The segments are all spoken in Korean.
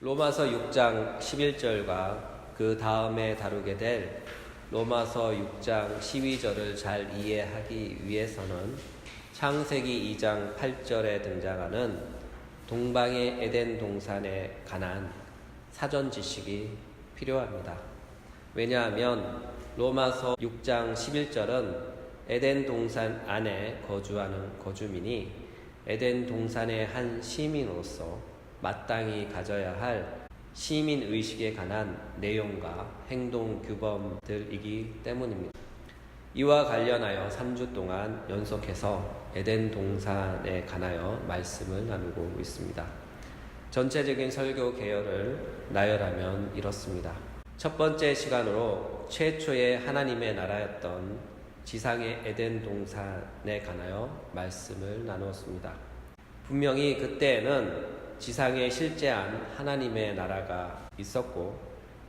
로마서 6장 11절과 그 다음에 다루게 될 로마서 6장 12절을 잘 이해하기 위해서는 창세기 2장 8절에 등장하는 동방의 에덴 동산에 관한 사전 지식이 필요합니다. 왜냐하면 로마서 6장 11절은 에덴 동산 안에 거주하는 거주민이 에덴 동산의 한 시민으로서 마땅히 가져야 할 시민의식에 관한 내용과 행동 규범들이기 때문입니다. 이와 관련하여 3주 동안 연속해서 에덴 동산에 관하여 말씀을 나누고 있습니다. 전체적인 설교 계열을 나열하면 이렇습니다. 첫 번째 시간으로 최초의 하나님의 나라였던 지상의 에덴 동산에 관하여 말씀을 나누었습니다. 분명히 그때에는 지상에 실제한 하나님의 나라가 있었고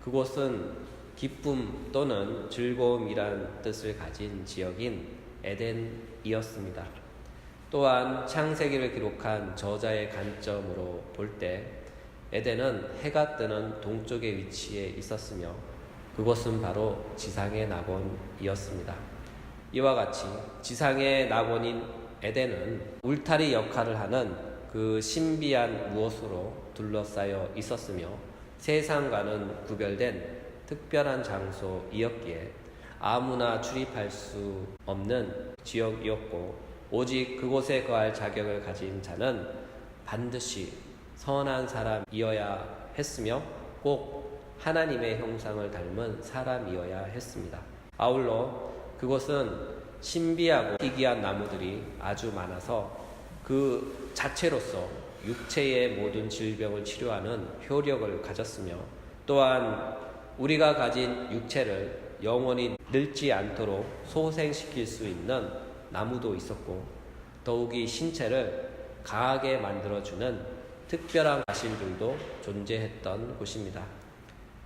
그곳은 기쁨 또는 즐거움이란 뜻을 가진 지역인 에덴이었습니다. 또한 창세기를 기록한 저자의 관점으로 볼 때 에덴은 해가 뜨는 동쪽에 위치해 있었으며 그곳은 바로 지상의 낙원이었습니다. 이와 같이 지상의 낙원인 에덴은 울타리 역할을 하는 그 신비한 무엇으로 둘러싸여 있었으며 세상과는 구별된 특별한 장소이었기에 아무나 출입할 수 없는 지역이었고 오직 그곳에 거할 자격을 가진 자는 반드시 선한 사람이어야 했으며 꼭 하나님의 형상을 닮은 사람이어야 했습니다. 아울러 그곳은 신비하고 희귀한 나무들이 아주 많아서 그 자체로서 육체의 모든 질병을 치료하는 효력을 가졌으며 또한 우리가 가진 육체를 영원히 늙지 않도록 소생시킬 수 있는 나무도 있었고 더욱이 신체를 강하게 만들어주는 특별한 과실들도 존재했던 곳입니다.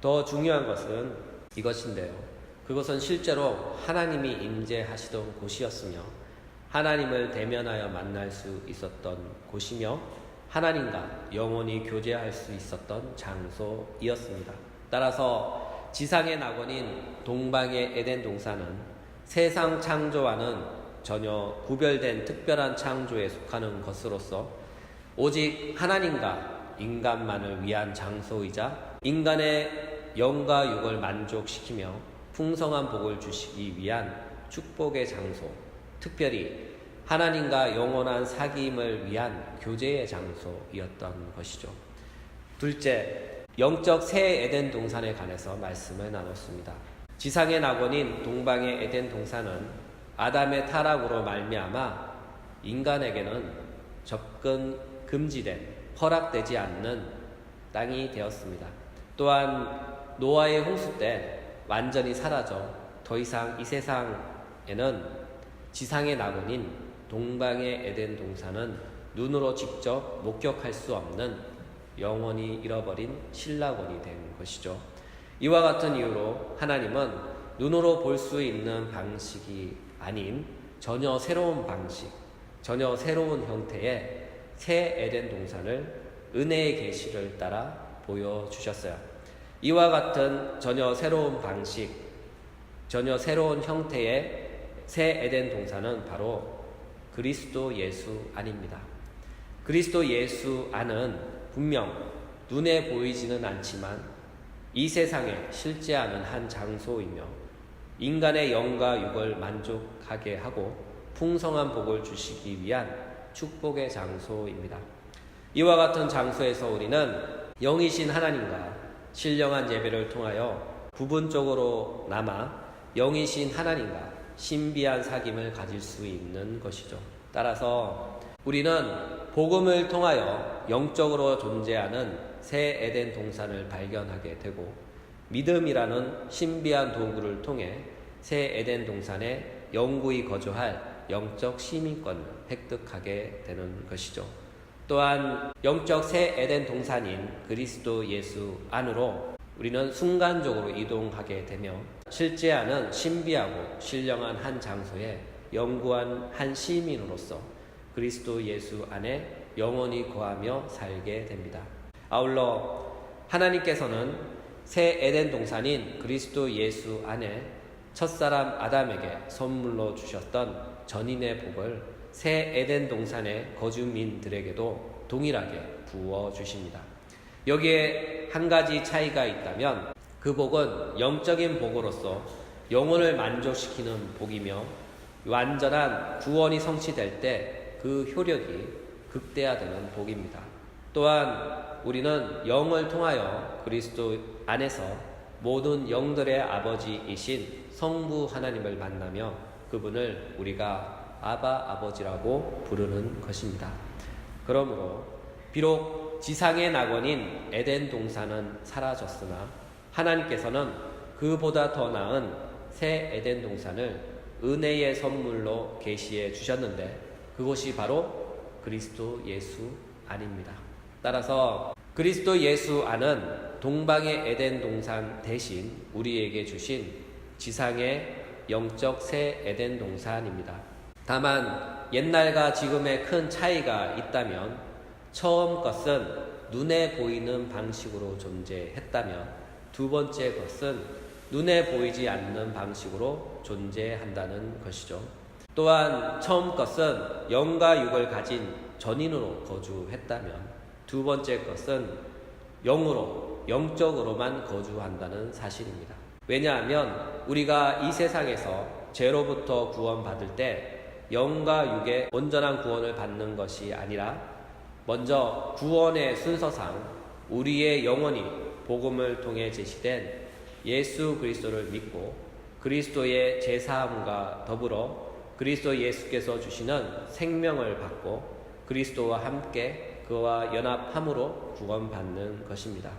더 중요한 것은 이것인데요. 그것은 실제로 하나님이 임재하시던 곳이었으며 하나님을 대면하여 만날 수 있었던 곳이며 하나님과 영원히 교제할 수 있었던 장소이었습니다. 따라서 지상의 낙원인 동방의 에덴 동산은 세상 창조와는 전혀 구별된 특별한 창조에 속하는 것으로서 오직 하나님과 인간만을 위한 장소이자 인간의 영과 육을 만족시키며 풍성한 복을 주시기 위한 축복의 장소, 특별히 하나님과 영원한 사귐을 위한 교제의 장소이었던 것이죠. 둘째, 영적 새 에덴 동산에 관해서 말씀을 나눴습니다. 지상의 낙원인 동방의 에덴 동산은 아담의 타락으로 말미암아 인간에게는 접근 금지된 허락되지 않는 땅이 되었습니다. 또한 노아의 홍수 때 완전히 사라져 더 이상 이 세상에는 지상의 낙원인 동방의 에덴 동산은 눈으로 직접 목격할 수 없는 영원히 잃어버린 신락원이 된 것이죠. 이와 같은 이유로 하나님은 눈으로 볼 수 있는 방식이 아닌 전혀 새로운 방식, 전혀 새로운 형태의 새 에덴 동산을 은혜의 계시를 따라 보여주셨어요. 이와 같은 전혀 새로운 방식, 전혀 새로운 형태의 새 에덴 동산은 바로 그리스도 예수 안입니다. 그리스도 예수 안은 분명 눈에 보이지는 않지만 이 세상에 실제하는 한 장소이며 인간의 영과 육을 만족하게 하고 풍성한 복을 주시기 위한 축복의 장소입니다. 이와 같은 장소에서 우리는 영이신 하나님과 신령한 예배를 통하여 부분적으로 남아 영이신 하나님과 신비한 사귐을 가질 수 있는 것이죠. 따라서 우리는 복음을 통하여 영적으로 존재하는 새 에덴 동산을 발견하게 되고 믿음이라는 신비한 도구를 통해 새 에덴 동산에 영구히 거주할 영적 시민권을 획득하게 되는 것이죠. 또한 영적 새 에덴 동산인 그리스도 예수 안으로 우리는 순간적으로 이동하게 되며 실제하는 신비하고 신령한 한 장소에 영구한 한 시민으로서 그리스도 예수 안에 영원히 거하며 살게 됩니다. 아울러 하나님께서는 새 에덴 동산인 그리스도 예수 안에 첫사람 아담에게 선물로 주셨던 전인의 복을 새 에덴 동산의 거주민들에게도 동일하게 부어 주십니다. 여기에 한 가지 차이가 있다면 그 복은 영적인 복으로서 영혼을 만족시키는 복이며 완전한 구원이 성취될 때 그 효력이 극대화되는 복입니다. 또한 우리는 영을 통하여 그리스도 안에서 모든 영들의 아버지이신 성부 하나님을 만나며 그분을 우리가 아바 아버지라고 부르는 것입니다. 그러므로 비록 지상의 낙원인 에덴 동산은 사라졌으나 하나님께서는 그보다 더 나은 새 에덴 동산을 은혜의 선물로 계시해 주셨는데 그것이 바로 그리스도 예수 안입니다. 따라서 그리스도 예수 안은 동방의 에덴 동산 대신 우리에게 주신 지상의 영적 새 에덴 동산입니다. 다만 옛날과 지금의 큰 차이가 있다면 처음 것은 눈에 보이는 방식으로 존재했다면 두 번째 것은 눈에 보이지 않는 방식으로 존재한다는 것이죠. 또한 처음 것은 영과 육을 가진 전인으로 거주했다면 두 번째 것은 영적으로만 거주한다는 사실입니다. 왜냐하면 우리가 이 세상에서 죄로부터 구원받을 때 영과 육의 온전한 구원을 받는 것이 아니라 먼저 구원의 순서상 우리의 영혼이 복음을 통해 제시된 예수 그리스도를 믿고 그리스도의 제사함과 더불어 그리스도 예수께서 주시는 생명을 받고 그리스도와 함께 그와 연합함으로 구원받는 것입니다.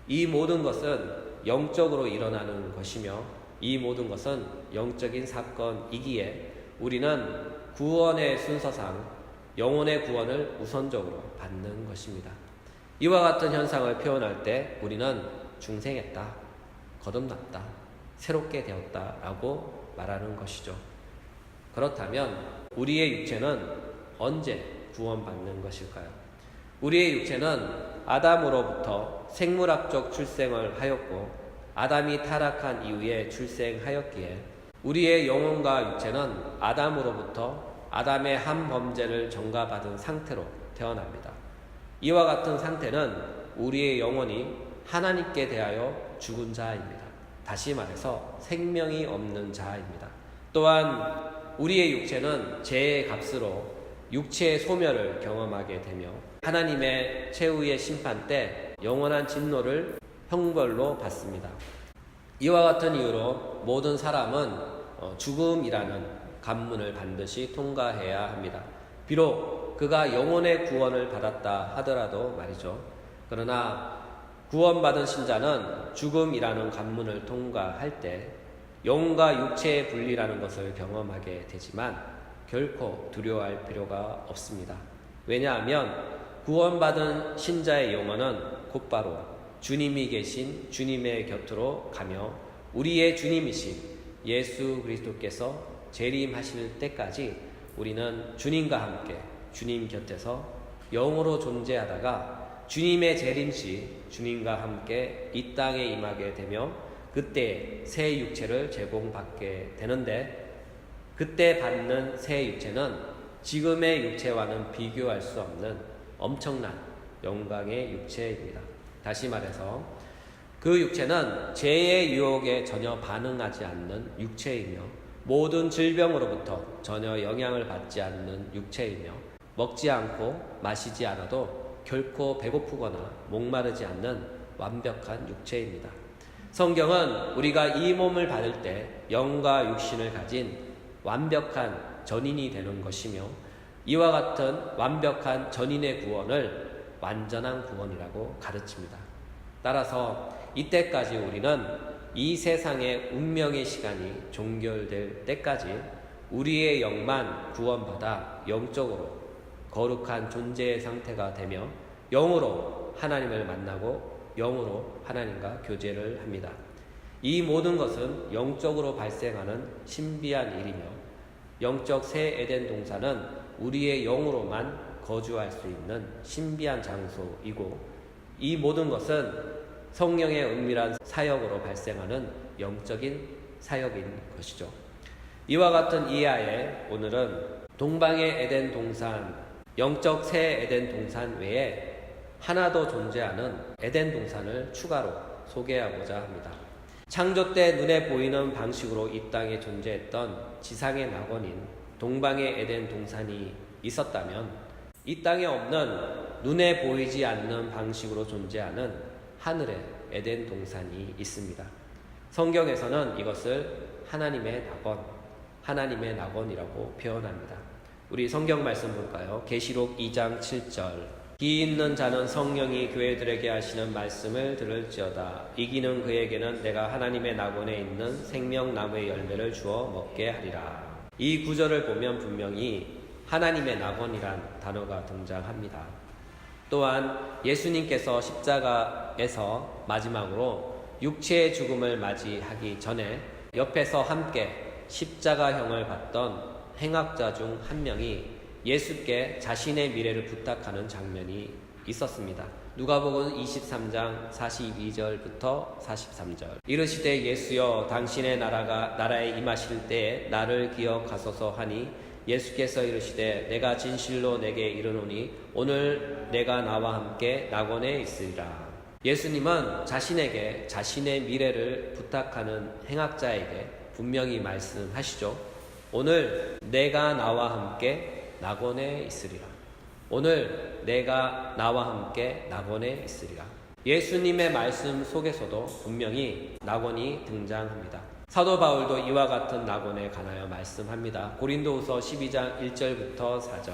이 모든 것은 영적으로 일어나는 것이며 이 모든 것은 영적인 사건이기에 우리는 구원의 순서상 영혼의 구원을 우선적으로 받는 것입니다. 이와 같은 현상을 표현할 때 우리는 중생했다, 거듭났다, 새롭게 되었다 라고 말하는 것이죠. 그렇다면 우리의 육체는 언제 구원받는 것일까요? 우리의 육체는 아담으로부터 생물학적 출생을 하였고 아담이 타락한 이후에 출생하였기에 우리의 영혼과 육체는 아담으로부터 아담의 한 범죄를 전가받은 상태로 태어납니다. 이와 같은 상태는 우리의 영혼이 하나님께 대하여 죽은 자입니다. 다시 말해서 생명이 없는 자입니다. 또한 우리의 육체는 죄의 값으로 육체의 소멸을 경험하게 되며 하나님의 최후의 심판 때 영원한 진노를 형벌로 받습니다. 이와 같은 이유로 모든 사람은 죽음이라는 관문을 반드시 통과해야 합니다. 비록 그가 영혼의 구원을 받았다 하더라도 말이죠. 그러나 구원받은 신자는 죽음이라는 관문을 통과할 때 영과 육체의 분리라는 것을 경험하게 되지만 결코 두려워할 필요가 없습니다. 왜냐하면 구원받은 신자의 영혼은 곧바로 주님이 계신 주님의 곁으로 가며 우리의 주님이신 예수 그리스도께서 재림하실 때까지 우리는 주님과 함께 주님 곁에서 영으로 존재하다가 주님의 재림 시 주님과 함께 이 땅에 임하게 되며 그때 새 육체를 제공받게 되는데 그때 받는 새 육체는 지금의 육체와는 비교할 수 없는 엄청난 영광의 육체입니다. 다시 말해서 그 육체는 죄의 유혹에 전혀 반응하지 않는 육체이며 모든 질병으로부터 전혀 영향을 받지 않는 육체이며 먹지 않고 마시지 않아도 결코 배고프거나 목마르지 않는 완벽한 육체입니다. 성경은 우리가 이 몸을 받을 때 영과 육신을 가진 완벽한 전인이 되는 것이며 이와 같은 완벽한 전인의 구원을 완전한 구원이라고 가르칩니다. 따라서 이때까지 우리는 이 세상의 운명의 시간이 종결될 때까지 우리의 영만 구원받아 영적으로 거룩한 존재의 상태가 되며 영으로 하나님을 만나고 영으로 하나님과 교제를 합니다. 이 모든 것은 영적으로 발생하는 신비한 일이며 영적 새 에덴 동산은 우리의 영으로만 거주할 수 있는 신비한 장소이고 이 모든 것은 성령의 은밀한 사역으로 발생하는 영적인 사역인 것이죠. 이와 같은 이하에 오늘은 동방의 에덴 동산, 영적 새 에덴 동산 외에 하나 더 존재하는 에덴 동산을 추가로 소개하고자 합니다. 창조 때 눈에 보이는 방식으로 이 땅에 존재했던 지상의 낙원인 동방의 에덴 동산이 있었다면 이 땅에 없는 눈에 보이지 않는 방식으로 존재하는 하늘의 에덴 동산이 있습니다. 성경에서는 이것을 하나님의 낙원, 하나님의 낙원이라고 표현합니다. 우리 성경 말씀 볼까요? 계시록 2장 7절. 기 있는 자는 성령이 교회들에게 하시는 말씀을 들을지어다. 이기는 그에게는 내가 하나님의 낙원에 있는 생명나무의 열매를 주어 먹게 하리라. 이 구절을 보면 분명히 하나님의 낙원이란 단어가 등장합니다. 또한 예수님께서 십자가에서 마지막으로 육체의 죽음을 맞이하기 전에 옆에서 함께 십자가형을 받던 행악자 중 한 명이 예수께 자신의 미래를 부탁하는 장면이 있었습니다. 누가복음 23장 42절부터 43절. 이르시되 예수여 당신의 나라에 임하실 때에 나를 기억하소서 하니 예수께서 이르시되 내가 진실로 내게 이르노니 오늘 내가 나와 함께 낙원에 있으리라. 예수님은 자신에게 자신의 미래를 부탁하는 행악자에게 분명히 말씀하시죠. 오늘 내가 나와 함께 낙원에 있으리라. 오늘 내가 나와 함께 낙원에 있으리라. 예수님의 말씀 속에서도 분명히 낙원이 등장합니다. 사도 바울도 이와 같은 낙원에 관하여 말씀합니다. 고린도후서 12장 1절부터 4절.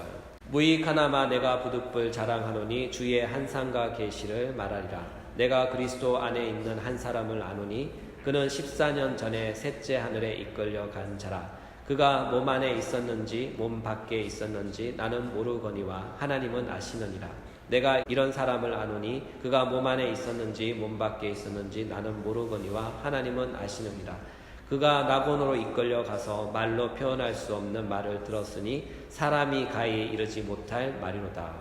무익하나마 내가 부득불 자랑하노니 주의 한상과 계시를 말하리라. 내가 그리스도 안에 있는 한 사람을 아노니 그는 14년 전에 셋째 하늘에 이끌려 간 자라. 그가 몸 안에 있었는지 몸 밖에 있었는지 나는 모르거니와 하나님은 아시느니라. 내가 이런 사람을 아노니 그가 몸 안에 있었는지 몸 밖에 있었는지 나는 모르거니와 하나님은 아시느니라. 그가 낙원으로 이끌려 가서 말로 표현할 수 없는 말을 들었으니 사람이 가히 이르지 못할 말이로다.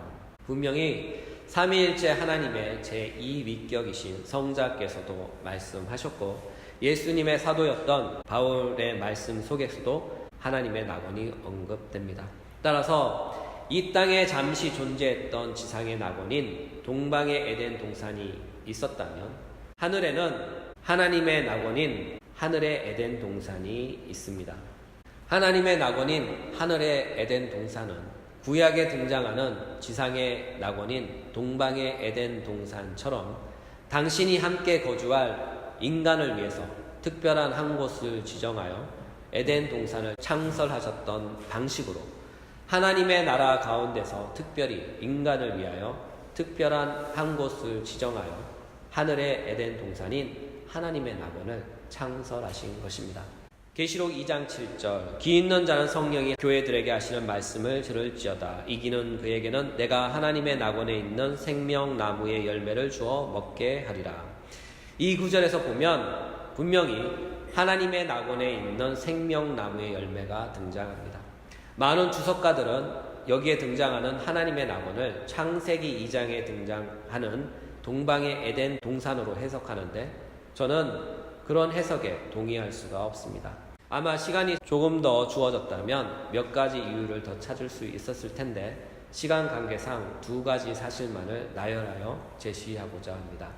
분명히 삼위일체 하나님의 제2위격이신 성자께서도 말씀하셨고 예수님의 사도였던 바울의 말씀 속에서도 하나님의 낙원이 언급됩니다. 따라서 이 땅에 잠시 존재했던 지상의 낙원인 동방의 에덴 동산이 있었다면 하늘에는 하나님의 낙원인 하늘의 에덴 동산이 있습니다. 하나님의 낙원인 하늘의 에덴 동산은 구약에 등장하는 지상의 낙원인 동방의 에덴 동산처럼 당신이 함께 거주할 인간을 위해서 특별한 한 곳을 지정하여 에덴 동산을 창설하셨던 방식으로 하나님의 나라 가운데서 특별히 인간을 위하여 특별한 한 곳을 지정하여 하늘의 에덴 동산인 하나님의 낙원을 창설하신 것입니다. 계시록 2장 7절. 기 있는 자는 성령이 교회들에게 하시는 말씀을 들을지어다. 이기는 그에게는 내가 하나님의 낙원에 있는 생명나무의 열매를 주어 먹게 하리라. 이 구절에서 보면 분명히 하나님의 낙원에 있는 생명나무의 열매가 등장합니다. 많은 주석가들은 여기에 등장하는 하나님의 낙원을 창세기 2장에 등장하는 동방의 에덴 동산으로 해석하는데 저는 그런 해석에 동의할 수가 없습니다. 아마 시간이 조금 더 주어졌다면 몇 가지 이유를 더 찾을 수 있었을 텐데 시간 관계상 두 가지 사실만을 나열하여 제시하고자 합니다.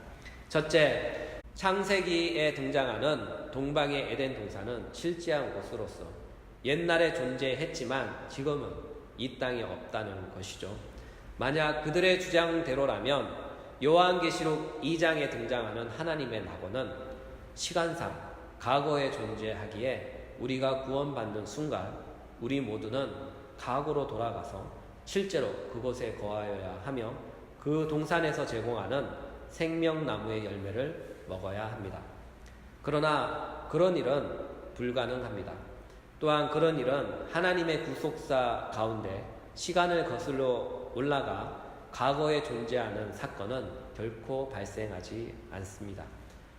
첫째, 창세기에 등장하는 동방의 에덴 동산은 실제한 곳으로서 옛날에 존재했지만 지금은 이 땅에 없다는 것이죠. 만약 그들의 주장대로라면 요한계시록 2장에 등장하는 하나님의 낙원은 시간상 과거에 존재하기에 우리가 구원받는 순간 우리 모두는 과거로 돌아가서 실제로 그곳에 거하여야 하며 그 동산에서 제공하는 생명나무의 열매를 먹어야 합니다. 그러나 그런 일은 불가능합니다. 또한 그런 일은 하나님의 구속사 가운데 시간을 거슬러 올라가 과거에 존재하는 사건은 결코 발생하지 않습니다.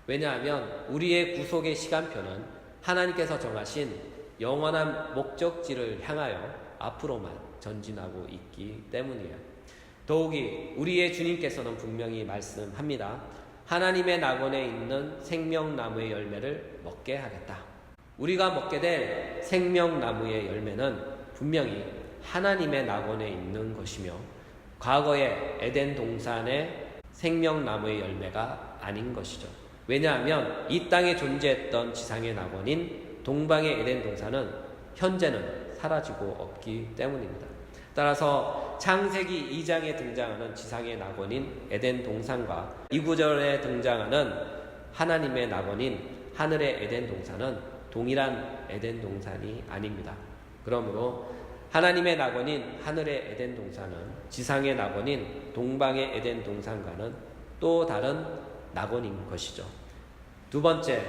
왜냐하면 우리의 구속의 시간표는 하나님께서 정하신 영원한 목적지를 향하여 앞으로만 전진하고 있기 때문이에요. 더욱이 우리의 주님께서는 분명히 말씀합니다. 하나님의 낙원에 있는 생명나무의 열매를 먹게 하겠다. 우리가 먹게 될 생명나무의 열매는 분명히 하나님의 낙원에 있는 것이며 과거의 에덴 동산의 생명나무의 열매가 아닌 것이죠. 왜냐하면 이 땅에 존재했던 지상의 낙원인 동방의 에덴 동산은 현재는 사라지고 없기 때문입니다. 따라서 창세기 2장에 등장하는 지상의 낙원인 에덴 동산과 이 구절에 등장하는 하나님의 낙원인 하늘의 에덴 동산은 동일한 에덴 동산이 아닙니다. 그러므로 하나님의 낙원인 하늘의 에덴 동산은 지상의 낙원인 동방의 에덴 동산과는 또 다른 낙원인 것이죠. 두 번째,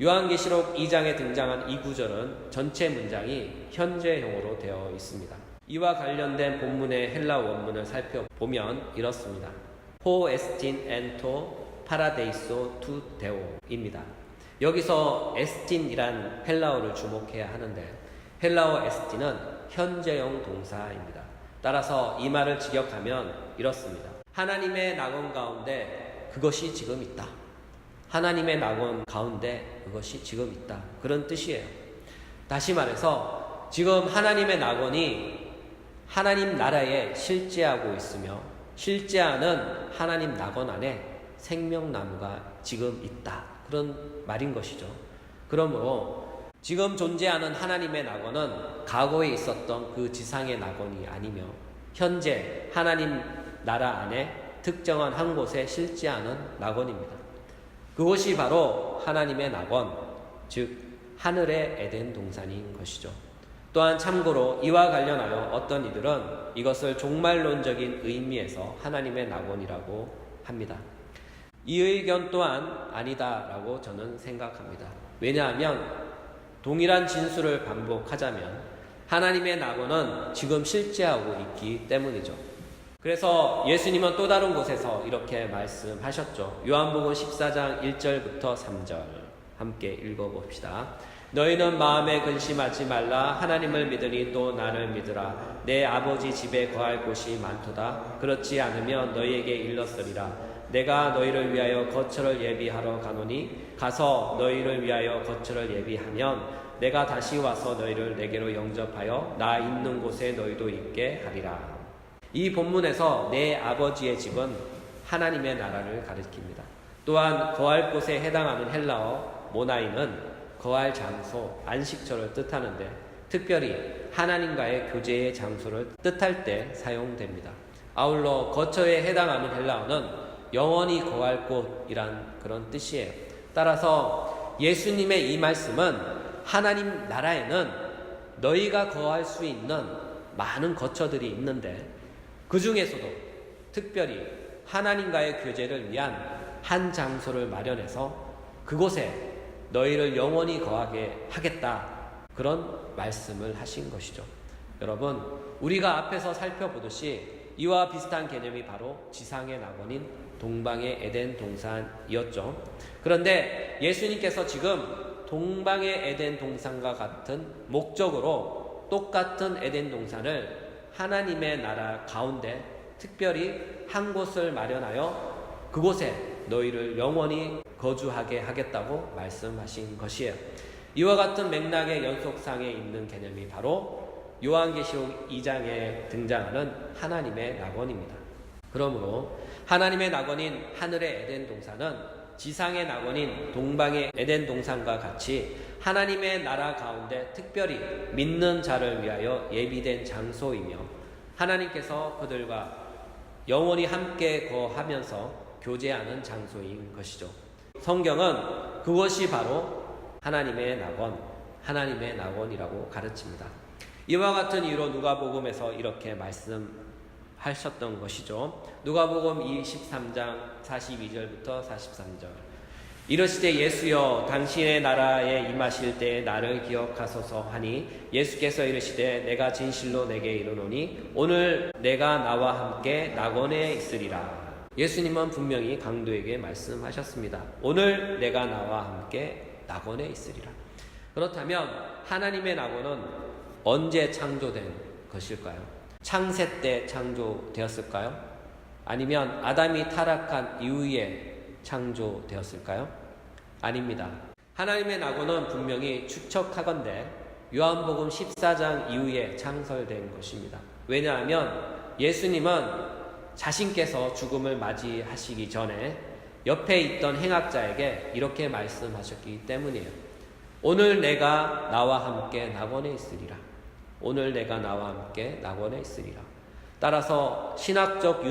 요한계시록 2장에 등장한 이 구절은 전체 문장이 현재형으로 되어 있습니다. 이와 관련된 본문의 헬라 원문을 살펴보면 이렇습니다. Ho estin ento paradeiso tu deo입니다. 여기서 에스틴이란 헬라어를 주목해야 하는데 헬라어 에스틴은 현재형 동사입니다. 따라서 이 말을 직역하면 이렇습니다. 하나님의 낙원 가운데 그것이 지금 있다. 하나님의 낙원 가운데 그것이 지금 있다. 그런 뜻이에요. 다시 말해서 지금 하나님의 낙원이 하나님 나라에 실제하고 있으며 실제하는 하나님 낙원 안에 생명나무가 지금 있다. 그런 말인 것이죠. 그러므로 지금 존재하는 하나님의 낙원은 과거에 있었던 그 지상의 낙원이 아니며 현재 하나님 나라 안에 특정한 한 곳에 실제하는 낙원입니다. 그것이 바로 하나님의 낙원, 즉 하늘의 에덴 동산인 것이죠. 또한 참고로 이와 관련하여 어떤 이들은 이것을 종말론적인 의미에서 하나님의 낙원이라고 합니다. 이 의견 또한 아니다라고 저는 생각합니다. 왜냐하면 동일한 진술을 반복하자면 하나님의 낙원은 지금 실제하고 있기 때문이죠. 그래서 예수님은 또 다른 곳에서 이렇게 말씀하셨죠. 요한복음 14장 1절부터 3절 함께 읽어봅시다. 너희는 마음에 근심하지 말라. 하나님을 믿으니 또 나를 믿으라. 내 아버지 집에 거할 곳이 많도다. 그렇지 않으면 너희에게 일렀으리라. 내가 너희를 위하여 거처를 예비하러 가노니 가서 너희를 위하여 거처를 예비하면 내가 다시 와서 너희를 내게로 영접하여 나 있는 곳에 너희도 있게 하리라. 이 본문에서 내 아버지의 집은 하나님의 나라를 가리킵니다. 또한 거할 곳에 해당하는 헬라어 모나이는 거할 장소, 안식처를 뜻하는데 특별히 하나님과의 교제의 장소를 뜻할 때 사용됩니다. 아울러 거처에 해당하는 헬라어는 영원히 거할 곳이란 그런 뜻이에요. 따라서 예수님의 이 말씀은 하나님 나라에는 너희가 거할 수 있는 많은 거처들이 있는데 그 중에서도 특별히 하나님과의 교제를 위한 한 장소를 마련해서 그곳에 너희를 영원히 거하게 하겠다. 그런 말씀을 하신 것이죠. 여러분, 우리가 앞에서 살펴보듯이 이와 비슷한 개념이 바로 지상의 낙원인 동방의 에덴 동산이었죠. 그런데 예수님께서 지금 동방의 에덴 동산과 같은 목적으로 똑같은 에덴 동산을 하나님의 나라 가운데 특별히 한 곳을 마련하여 그곳에 너희를 영원히 거주하게 하겠다고 말씀하신 것이에요. 이와 같은 맥락의 연속상에 있는 개념이 바로 요한계시록 2장에 등장하는 하나님의 낙원입니다. 그러므로 하나님의 낙원인 하늘의 에덴 동산은 지상의 낙원인 동방의 에덴 동산과 같이 하나님의 나라 가운데 특별히 믿는 자를 위하여 예비된 장소이며 하나님께서 그들과 영원히 함께 거하면서 교제하는 장소인 것이죠. 성경은 그것이 바로 하나님의 낙원, 하나님의 낙원이라고 가르칩니다. 이와 같은 이유로 누가복음에서 이렇게 말씀하셨던 것이죠. 누가복음 23장 42절부터 43절. 이르시되 예수여 당신의 나라에 임하실 때에 나를 기억하소서 하니 예수께서 이르시되 내가 진실로 내게 이르노니 오늘 내가 나와 함께 낙원에 있으리라. 예수님은 분명히 강도에게 말씀하셨습니다. 오늘 내가 나와 함께 낙원에 있으리라. 그렇다면 하나님의 낙원은 언제 창조된 것일까요? 창세 때 창조되었을까요? 아니면 아담이 타락한 이후에 창조되었을까요? 아닙니다. 하나님의 낙원은 분명히 추측하건대 요한복음 14장 이후에 창설된 것입니다. 왜냐하면 예수님은 자신께서 죽음을 맞이하시기 전에 옆에 있던 행악자에게 이렇게 말씀하셨기 때문이에요. 오늘 내가 나와 함께 낙원에 있으리라. 오늘 내가 나와 함께 낙원에 있으리라. 따라서 신학적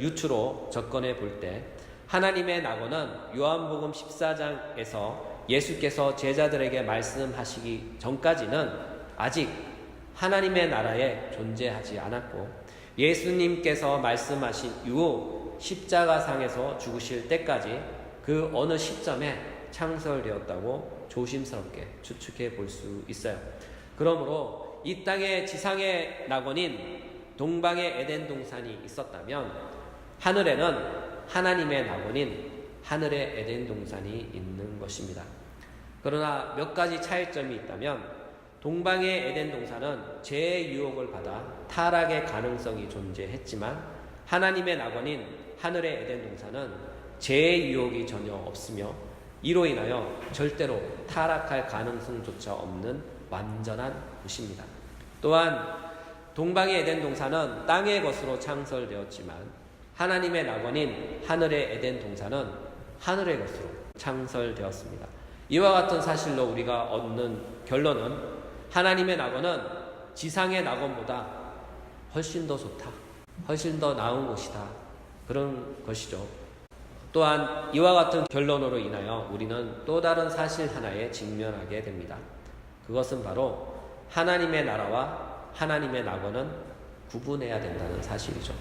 유추로 접근해 볼 때 하나님의 낙원은 요한복음 14장에서 예수께서 제자들에게 말씀하시기 전까지는 아직 하나님의 나라에 존재하지 않았고 예수님께서 말씀하신 이후 십자가상에서 죽으실 때까지 그 어느 시점에 창설되었다고 조심스럽게 추측해 볼 수 있어요. 그러므로 이 땅의 지상의 낙원인 동방의 에덴 동산이 있었다면 하늘에는 하나님의 낙원인 하늘의 에덴 동산이 있는 것입니다. 그러나 몇 가지 차이점이 있다면 동방의 에덴 동산은 죄의 유혹을 받아 타락의 가능성이 존재했지만 하나님의 낙원인 하늘의 에덴 동산은 죄의 유혹이 전혀 없으며 이로 인하여 절대로 타락할 가능성조차 없는 완전한 곳입니다. 또한 동방의 에덴 동산은 땅의 것으로 창설되었지만 하나님의 낙원인 하늘의 에덴 동산은 하늘의 것으로 창설되었습니다. 이와 같은 사실로 우리가 얻는 결론은 하나님의 낙원은 지상의 낙원보다 훨씬 더 좋다. 훨씬 더 나은 곳이다. 그런 것이죠. 또한 이와 같은 결론으로 인하여 우리는 또 다른 사실 하나에 직면하게 됩니다. 그것은 바로 하나님의 나라와 하나님의 낙원은 구분해야 된다는 사실이죠.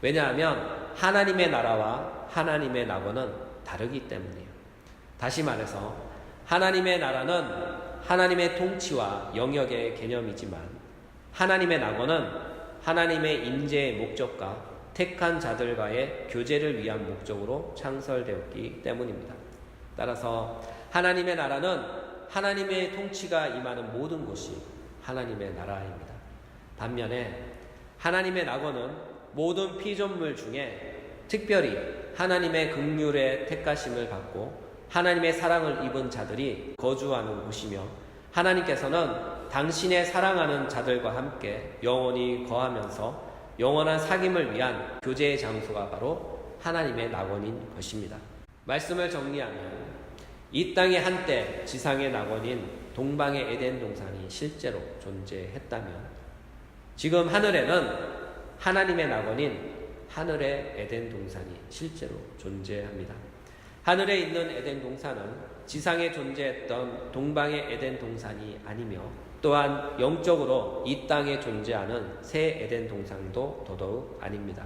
왜냐하면 하나님의 나라와 하나님의 낙원은 다르기 때문이에요. 다시 말해서 하나님의 나라는 하나님의 통치와 영역의 개념이지만 하나님의 낙원은 하나님의 인재의 목적과 택한 자들과의 교제를 위한 목적으로 창설되었기 때문입니다. 따라서 하나님의 나라는 하나님의 통치가 임하는 모든 곳이 하나님의 나라입니다. 반면에 하나님의 낙원은 모든 피조물 중에 특별히 하나님의 긍휼의 택하심을 받고 하나님의 사랑을 입은 자들이 거주하는 곳이며 하나님께서는 당신의 사랑하는 자들과 함께 영원히 거하면서 영원한 사귐을 위한 교제의 장소가 바로 하나님의 낙원인 것입니다. 말씀을 정리하면 이 땅에 한때 지상의 낙원인 동방의 에덴 동산이 실제로 존재했다면 지금 하늘에는 하나님의 낙원인 하늘의 에덴 동산이 실제로 존재합니다. 하늘에 있는 에덴 동산은 지상에 존재했던 동방의 에덴 동산이 아니며 또한 영적으로 이 땅에 존재하는 새 에덴 동산도 더더욱 아닙니다.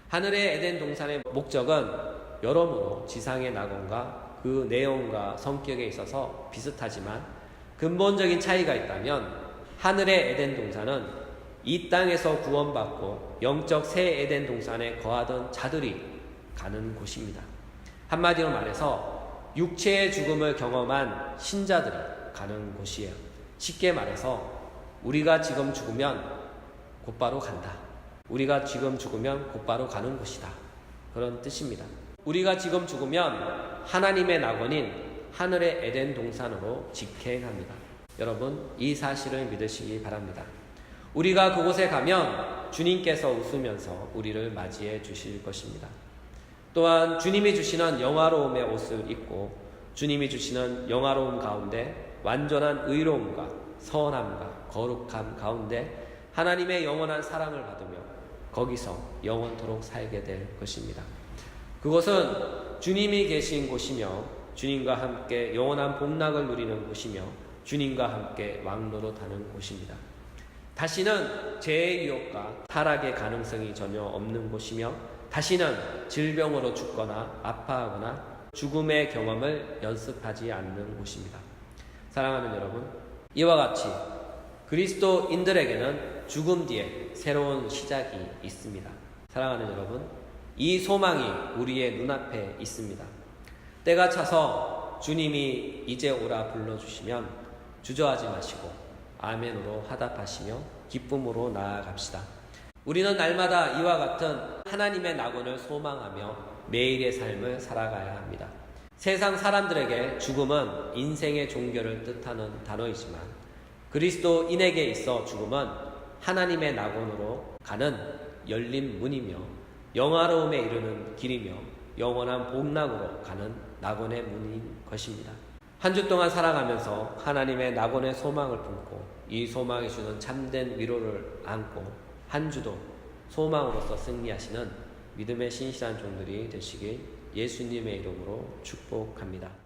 하늘의 에덴 동산의 목적은 여러모로 지상의 낙원과 그 내용과 성격에 있어서 비슷하지만 근본적인 차이가 있다면 하늘의 에덴 동산은 이 땅에서 구원받고 영적 새 에덴 동산에 거하던 자들이 가는 곳입니다. 한마디로 말해서 육체의 죽음을 경험한 신자들이 가는 곳이에요. 쉽게 말해서 우리가 지금 죽으면 곧바로 간다. 우리가 지금 죽으면 곧바로 가는 곳이다. 그런 뜻입니다. 우리가 지금 죽으면 하나님의 낙원인 하늘의 에덴 동산으로 직행합니다. 여러분, 이 사실을 믿으시기 바랍니다. 우리가 그곳에 가면 주님께서 웃으면서 우리를 맞이해 주실 것입니다. 또한 주님이 주시는 영화로움의 옷을 입고 주님이 주시는 영화로움 가운데 완전한 의로움과 선함과 거룩함 가운데 하나님의 영원한 사랑을 받으며 거기서 영원토록 살게 될 것입니다. 그것은 주님이 계신 곳이며 주님과 함께 영원한 복락을 누리는 곳이며 주님과 함께 왕노릇하는 곳입니다. 다시는 죄의 유혹과 타락의 가능성이 전혀 없는 곳이며 다시는 질병으로 죽거나 아파하거나 죽음의 경험을 연습하지 않는 곳입니다. 사랑하는 여러분, 이와 같이 그리스도인들에게는 죽음 뒤에 새로운 시작이 있습니다. 사랑하는 여러분, 이 소망이 우리의 눈앞에 있습니다. 때가 차서 주님이 이제 오라 불러주시면 주저하지 마시고 아멘으로 화답하시며 기쁨으로 나아갑시다. 우리는 날마다 이와 같은 하나님의 낙원을 소망하며 매일의 삶을 살아가야 합니다. 세상 사람들에게 죽음은 인생의 종결을 뜻하는 단어이지만 그리스도인에게 있어 죽음은 하나님의 낙원으로 가는 열린 문이며 영화로움에 이르는 길이며 영원한 복락으로 가는 낙원의 문인 것입니다. 한 주 동안 살아가면서 하나님의 낙원의 소망을 품고 이 소망이 주는 참된 위로를 안고 한 주도 소망으로서 승리하시는 믿음의 신실한 종들이 되시길 예수님의 이름으로 축복합니다.